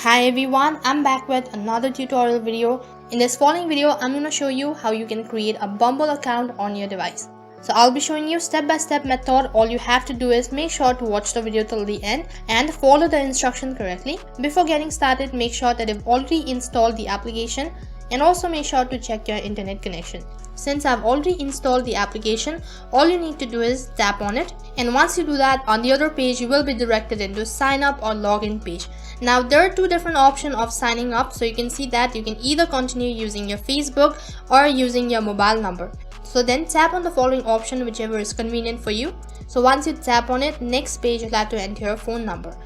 Hi everyone, I'm back with another tutorial video. In this following video, I'm going to show you how you can create a Bumble account on your device. So I'll be showing you step-by-step method. All you have to do is make sure to watch the video till the end and follow the instruction correctly. Before getting started, make sure that you've already installed the application and also make sure to check your internet connection. Since I've already installed the application, all you need to do is tap on it, and once you do that, on the other page you will be directed into sign up or login page. Now there are two different options of signing up, so you can see that you can either continue using your Facebook or using your mobile number. So then tap on the following option, whichever is convenient for you. So once you tap on it, next page you'll have to enter your phone number.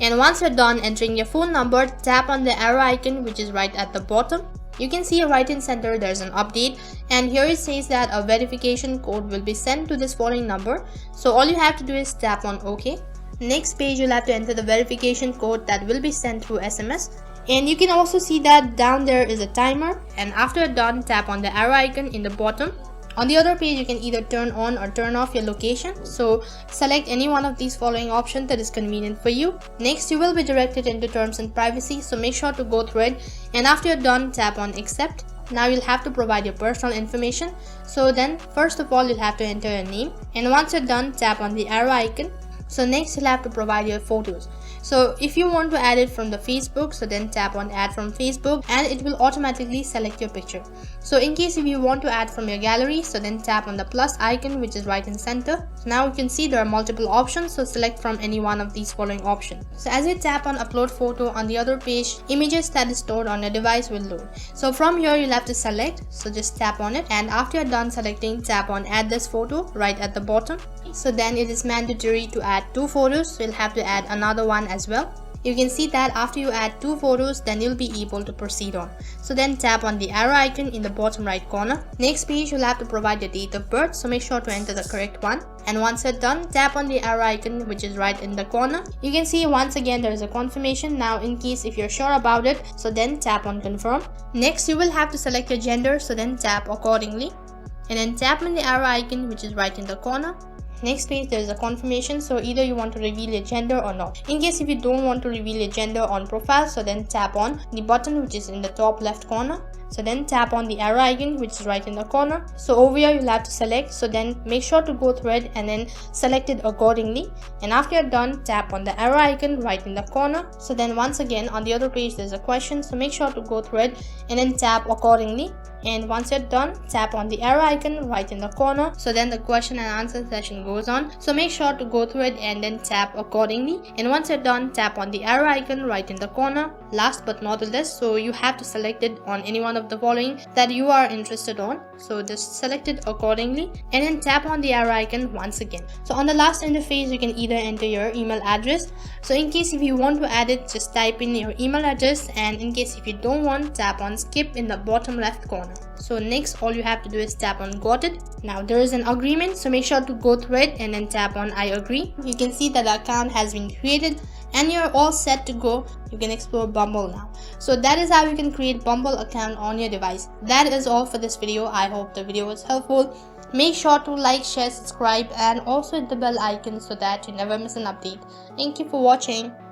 And once you're done entering your phone number, tap on the arrow icon which is right at the bottom. You can see right in center there's an update, and here it says that a verification code will be sent to this following number. So all you have to do is tap on OK. Next page you'll have to enter the verification code that will be sent through SMS. And you can also see that down there is a timer, and after you're done, tap on the arrow icon in the bottom. On the other page, you can either turn on or turn off your location. So select any one of these following options that is convenient for you. Next, you will be directed into terms and privacy. So make sure to go through it. And after you're done, tap on accept. Now you'll have to provide your personal information. So then first of all, you'll have to enter your name. And once you're done, tap on the arrow icon. So next you'll have to provide your photos. So if you want to add it from the Facebook, so then tap on add from Facebook and it will automatically select your picture. So in case if you want to add from your gallery, so then tap on the plus icon which is right in center. So now you can see there are multiple options, so select from any one of these following options. So as you tap on upload photo, on the other page, images that is stored on your device will load. So from here you'll have to select, so just tap on it, and after you're done selecting, tap on add this photo right at the bottom. So then it is mandatory to add 2 photos, so you'll have to add another one as well. You can see that after you add 2 photos, then you'll be able to proceed on. So then tap on the arrow icon in the bottom right corner. Next page you'll have to provide your date of birth, so make sure to enter the correct one. And once you're done, tap on the arrow icon which is right in the corner. You can see once again there is a confirmation. Now in case if you're sure about it, so then tap on confirm. Next you will have to select your gender, so then tap accordingly. And then tap on the arrow icon which is right in the corner. Next page there is a confirmation, so either you want to reveal your gender or not. In case if you don't want to reveal your gender on profile, so then tap on the button which is in the top left corner. So then tap on the arrow icon which is right in the corner. So over here you'll have to select, so then make sure to go through it and then select it accordingly. And after you're done, tap on the arrow icon right in the corner. So then once again on the other page there's a question, so make sure to go through it and then tap accordingly. And once you're done, tap on the arrow icon right in the corner. So then the question and answer session goes on, so make sure to go through it and then tap accordingly. And once you're done, tap on the arrow icon right in the corner. Last but not the least, so you have to select it on any one of the following that you are interested on, so just select it accordingly and then tap on the arrow icon once again. So on the last interface you can either enter your email address, so in case if you want to add it, just type in your email address, and in case if you don't want, tap on skip in the bottom left corner. So next all you have to do is tap on got it. Now there is an agreement, so make sure to go through it and then tap on I agree. You can see that the account has been created and you're all set to go. You can explore Bumble now. So that is how you can create Bumble account on your device. That is all for this video. I hope the video was helpful. Make sure to like, share, subscribe and also hit the bell icon so that you never miss an update. Thank you for watching.